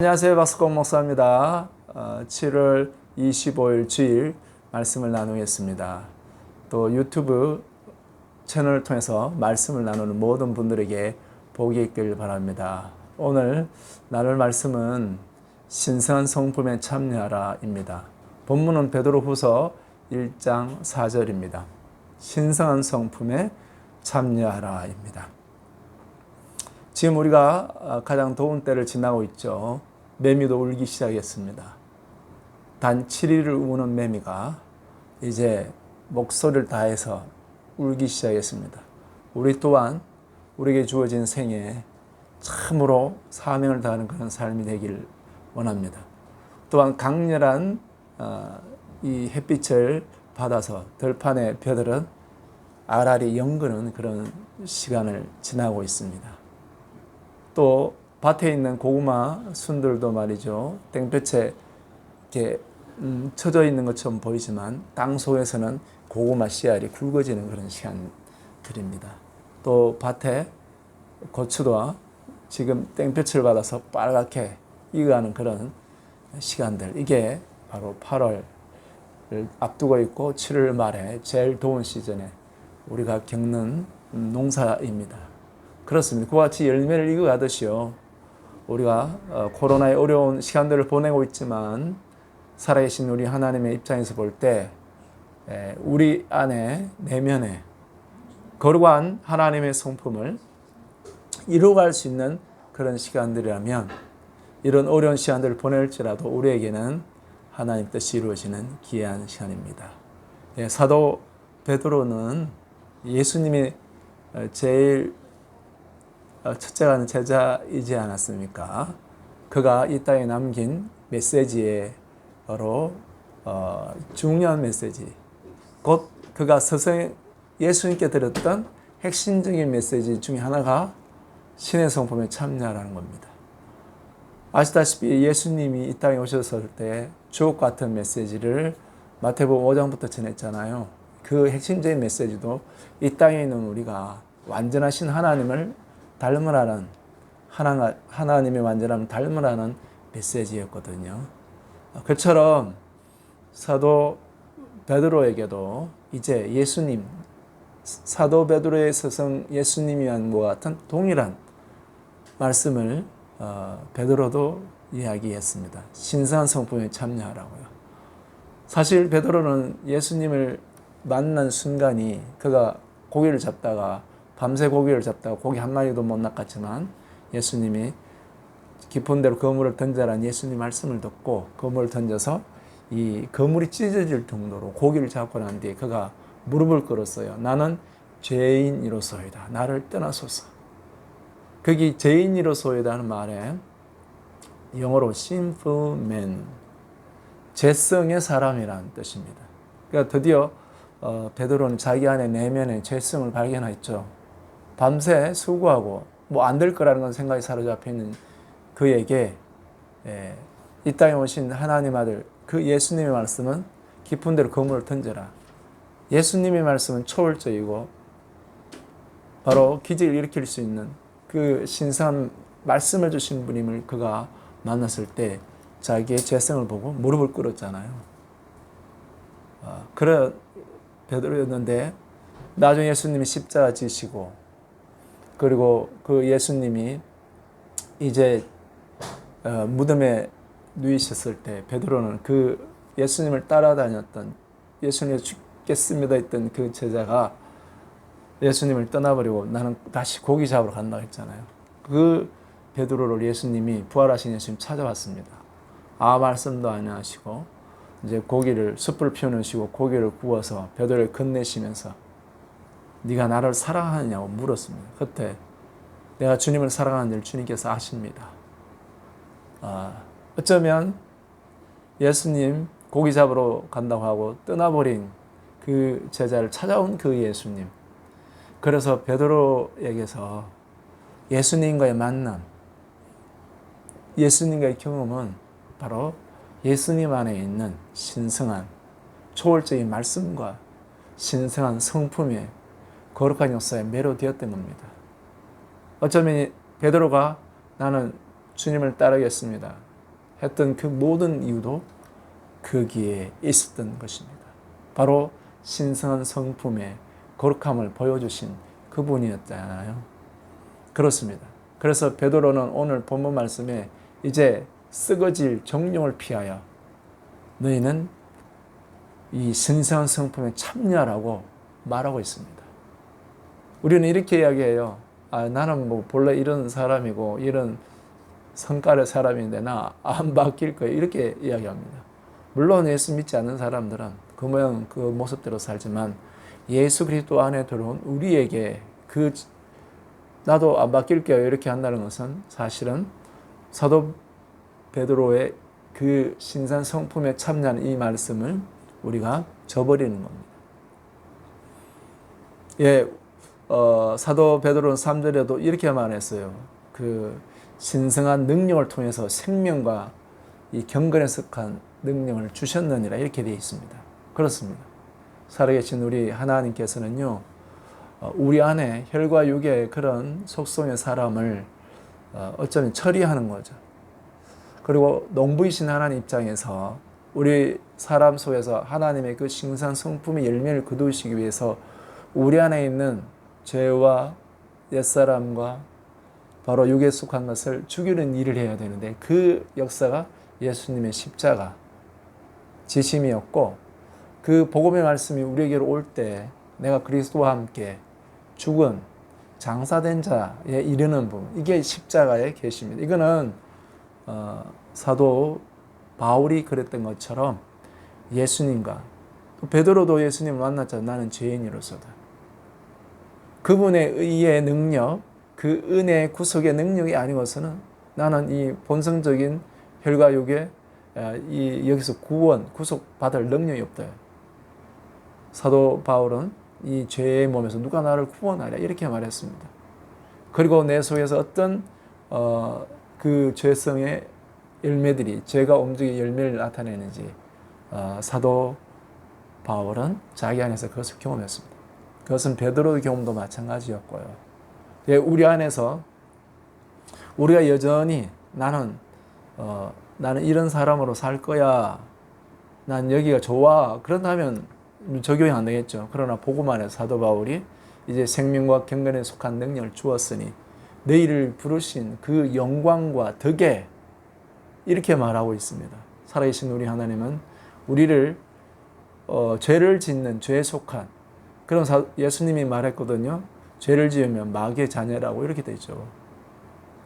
안녕하세요. 박수광 목사입니다. 7월 25일 주일 말씀을 나누겠습니다. 또 유튜브 채널을 통해서 말씀을 나누는 모든 분들에게 복이 있길 바랍니다. 오늘 나눌 말씀은 신성한 성품에 참여하라입니다. 본문은 베드로후서 1장 4절입니다. 신성한 성품에 참여하라입니다. 지금 우리가 가장 더운 때를 지나고 있죠. 매미도 울기 시작했습니다. 단 7일을 우는 매미가 이제 목소리를 다해서 울기 시작했습니다. 우리 또한 우리에게 주어진 생에 참으로 사명을 다하는 그런 삶이 되길 원합니다. 또한 강렬한 이 햇빛을 받아서 들판의 벼들은 알알이 연그는 그런 시간을 지나고 있습니다. 또 밭에 있는 고구마 순들도 말이죠. 땡볕에 이렇게 쳐져 있는 것처럼 보이지만 땅 속에서는 고구마 씨알이 굵어지는 그런 시간들입니다. 또 밭에 고추도 지금 땡볕을 받아서 빨갛게 익어가는 그런 시간들. 이게 바로 8월을 앞두고 있고 7월 말에 제일 더운 시즌에 우리가 겪는 농사입니다. 그렇습니다. 그와 같이 열매를 익어가듯이요. 우리가 코로나의 어려운 시간들을 보내고 있지만 살아계신 우리 하나님의 입장에서 볼 때 우리 안에 내면에 거룩한 하나님의 성품을 이루어갈 수 있는 그런 시간들이라면 이런 어려운 시간들을 보낼지라도 우리에게는 하나님 뜻이 이루어지는 귀한 시간입니다. 사도 베드로는 예수님이 제일 첫째가 제자이지 않았습니까? 그가 이 땅에 남긴 메시지에 바로 중요한 메시지, 곧 그가 스승 예수님께 드렸던 핵심적인 메시지 중에 하나가 신의 성품에 참여하라는 겁니다. 아시다시피 예수님이 이 땅에 오셨을 때 주옥 같은 메시지를 마태복음 5장부터 전했잖아요. 그 핵심적인 메시지도 이 땅에 있는 우리가 완전하신 하나님을 닮으라는 하나님의 완전함을 닮으라는 메시지였거든요. 그처럼 사도 베드로에게도 이제 예수님, 사도 베드로의 스승 예수님이 한 것과 같은 동일한 말씀을 베드로도 이야기했습니다. 신성한 성품에 참여하라고요. 사실 베드로는 예수님을 만난 순간이 그가 고기를 잡다가 밤새 고기를 잡다가 고기 한 마리도 못 낚았지만 예수님이 깊은 데로 그물을 던져라는 예수님 말씀을 듣고 그물을 던져서 이 그물이 찢어질 정도로 고기를 잡고 난 뒤에 그가 무릎을 꿇었어요. 나는 죄인이로소이다. 나를 떠나소서. 거기 죄인이로소이다 하는 말에 영어로 sinful man, 죄성의 사람이라는 뜻입니다. 그러니까 드디어 베드로는 자기 안에 내면의 죄성을 발견했죠. 밤새 수고하고 뭐 안 될 거라는 건 생각이 사로잡혀 있는 그에게 이 땅에 오신 하나님 아들 그 예수님의 말씀은 깊은 데로 그물을 던져라. 예수님의 말씀은 초월적이고 바로 기적을 일으킬 수 있는 그 신성한 말씀을 주신 분임을 그가 만났을 때 자기의 죄성을 보고 무릎을 꿇었잖아요. 그런 베드로였는데 나중에 예수님이 십자가 지시고 그리고 그 예수님이 이제 무덤에 누이셨을 때 베드로는 그 예수님을 따라다녔던 예수님이 죽겠습니다 했던 그 제자가 예수님을 떠나버리고 나는 다시 고기 잡으러 간다고 했잖아요. 그 베드로를 예수님이 부활하신 예수님 찾아왔습니다. 아무 말씀도 안 하시고 이제 고기를 숯불 피워놓으시고 고기를 구워서 베드로를 건네시면서 네가 나를 사랑하느냐고 물었습니다. 그때 내가 주님을 사랑하는 줄 주님께서 아십니다. 어쩌면 예수님 고기 잡으러 간다고 하고 떠나버린 그 제자를 찾아온 그 예수님. 그래서 베드로에게서 예수님과의 만남, 예수님과의 경험은 바로 예수님 안에 있는 신성한 초월적인 말씀과 신성한 성품의 거룩한 역사에 매료되었던 겁니다. 어쩌면 베드로가 나는 주님을 따르겠습니다. 했던 그 모든 이유도 거기에 있었던 것입니다. 바로 신성한 성품의 거룩함을 보여주신 그분이었잖아요. 그렇습니다. 그래서 베드로는 오늘 본문 말씀에 이제 썩어질 정욕을 피하여 너희는 이 신성한 성품에 참여하라고 말하고 있습니다. 우리는 이렇게 이야기해요. 나는 뭐 본래 이런 사람이고 이런 성깔의 사람인데 나 안 바뀔 거예요. 이렇게 이야기합니다. 물론 예수 믿지 않는 사람들은 그 모양 그 모습대로 살지만 예수 그리스도 안에 들어온 우리에게 나도 안 바뀔게요 이렇게 한다는 것은 사실은 사도 베드로의 그 신선 성품에 참여한 이 말씀을 우리가 저버리는 겁니다. 사도 베드로는 3절에도 이렇게 말했어요. 그 신성한 능력을 통해서 생명과 이 경건에 속한 능력을 주셨느니라 이렇게 되어 있습니다. 그렇습니다. 살아계신 우리 하나님께서는요, 우리 안에 혈과 육의 그런 속성의 사람을 어쩌면 처리하는 거죠. 그리고 농부이신 하나님 입장에서 우리 사람 속에서 하나님의 그 신성 성품의 열매를 거두시기 위해서 우리 안에 있는 죄와 옛사람과 바로 육에 속한 것을 죽이는 일을 해야 되는데 그 역사가 예수님의 십자가 지심이었고 그 복음의 말씀이 우리에게로 올 때 내가 그리스도와 함께 죽은 장사된 자에 이르는 부분 이게 십자가의 계시입니다. 이거는 사도 바울이 그랬던 것처럼 예수님과 또 베드로도 예수님을 만났잖아요. 나는 죄인으로서다. 그분의 의의 능력, 그 은혜의 구속의 능력이 아니고서는 나는 이 본성적인 혈과 육의 여기서 구속받을 능력이 없다. 사도 바울은 이 죄의 몸에서 누가 나를 구원하랴 이렇게 말했습니다. 그리고 내 속에서 어떤 그 죄성의 열매들이 죄가 움직이는 열매를 나타내는지 사도 바울은 자기 안에서 그것을 경험했습니다. 그것은 베드로의 경험도 마찬가지였고요. 우리 안에서 우리가 여전히 나는 이런 사람으로 살 거야. 난 여기가 좋아. 그런다면 적용이 안 되겠죠. 그러나 복음 안에서 사도 바울이 이제 생명과 경건에 속한 능력을 주었으니 너희를 부르신 그 영광과 덕에 이렇게 말하고 있습니다. 살아계신 우리 하나님은 우리를 죄를 짓는 죄에 속한 그런 예수님이 말했거든요. 죄를 지으면 마귀의 자녀라고 이렇게 돼 있죠.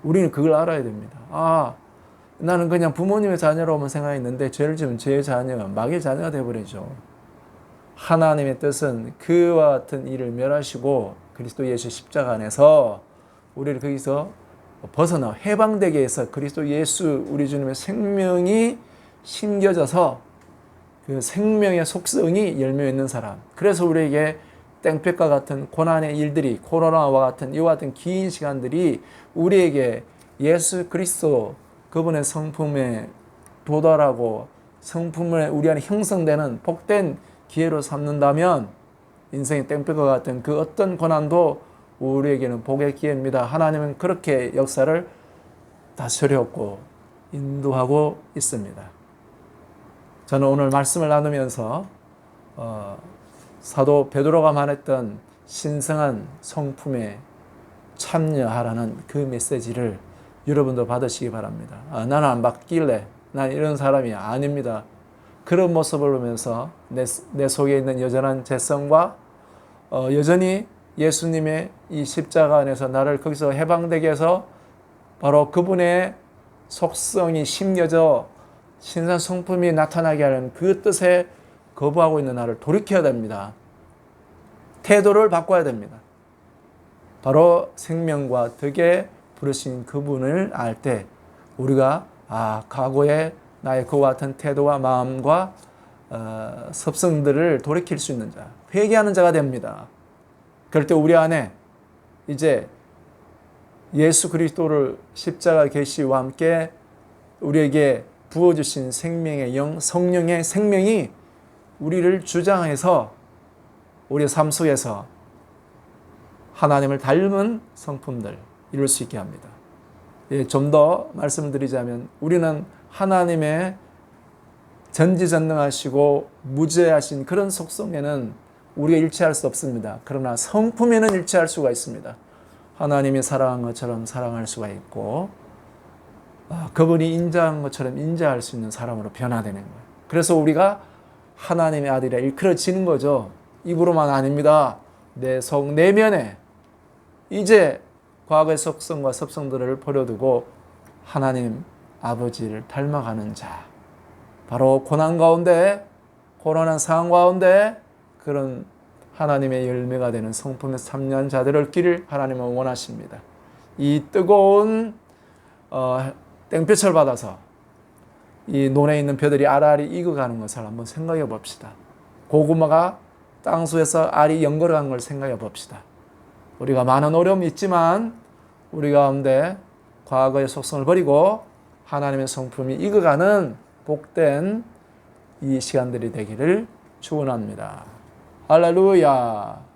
우리는 그걸 알아야 됩니다. 나는 그냥 부모님의 자녀로만 생각했는데 죄를 지으면 죄의 자녀가 마귀의 자녀가 되어버리죠. 하나님의 뜻은 그와 같은 일을 멸하시고 그리스도 예수 십자가 안에서 우리를 거기서 벗어나 해방되게 해서 그리스도 예수 우리 주님의 생명이 심겨져서 그 생명의 속성이 열매 있는 사람. 그래서 우리에게 땡볕과 같은 고난의 일들이 코로나와 같은 이와 같은 긴 시간들이 우리에게 예수 그리스도 그분의 성품에 도달하고 성품을 우리 안에 형성되는 복된 기회로 삼는다면 인생의 땡볕과 같은 그 어떤 고난도 우리에게는 복의 기회입니다. 하나님은 그렇게 역사를 다스렸고 인도하고 있습니다. 저는 오늘 말씀을 나누면서 사도 베드로가 말했던 신성한 성품에 참여하라는 그 메시지를 여러분도 받으시기 바랍니다. 나는 안 바뀔래. 난 이런 사람이 아닙니다. 그런 모습을 보면서 내 속에 있는 여전한 죄성과 여전히 예수님의 이 십자가 안에서 나를 거기서 해방되게 해서 바로 그분의 속성이 심겨져 신선 성품이 나타나게 하는 그 뜻에 거부하고 있는 나를 돌이켜야 됩니다. 태도를 바꿔야 됩니다. 바로 생명과 덕에 부르신 그분을 알 때 우리가 과거에 나의 그와 같은 태도와 마음과 습성들을 돌이킬 수 있는 자, 회개하는 자가 됩니다. 그럴 때 우리 안에 이제 예수 그리스도를 십자가 계시와 함께 우리에게 부어주신 생명의 영, 성령의 생명이 우리를 주장해서 우리의 삶 속에서 하나님을 닮은 성품들 이룰 수 있게 합니다. 좀 더 말씀드리자면 우리는 하나님의 전지전능하시고 무죄하신 그런 속성에는 우리가 일치할 수 없습니다. 그러나 성품에는 일치할 수가 있습니다. 하나님이 사랑한 것처럼 사랑할 수가 있고 그분이 인자한 것처럼 인자할 수 있는 사람으로 변화되는 거예요. 그래서 우리가 하나님의 아들이라 일컬어지는 거죠. 입으로만 아닙니다. 내 속 내면에 이제 과거의 속성과 습성들을 버려두고 하나님 아버지를 닮아가는 자, 바로 고난 가운데, 고난한 상황 가운데 그런 하나님의 열매가 되는 성품의 참여한 자들을 얻기를 하나님은 원하십니다. 이 뜨거운 땡볕을 받아서 이 논에 있는 벼들이 알알이 익어가는 것을 한번 생각해 봅시다. 고구마가 땅속에서 알이 연걸어가는 걸 생각해 봅시다. 우리가 많은 어려움이 있지만 우리 가운데 과거의 속성을 버리고 하나님의 성품이 익어가는 복된 이 시간들이 되기를 축원합니다. 할렐루야.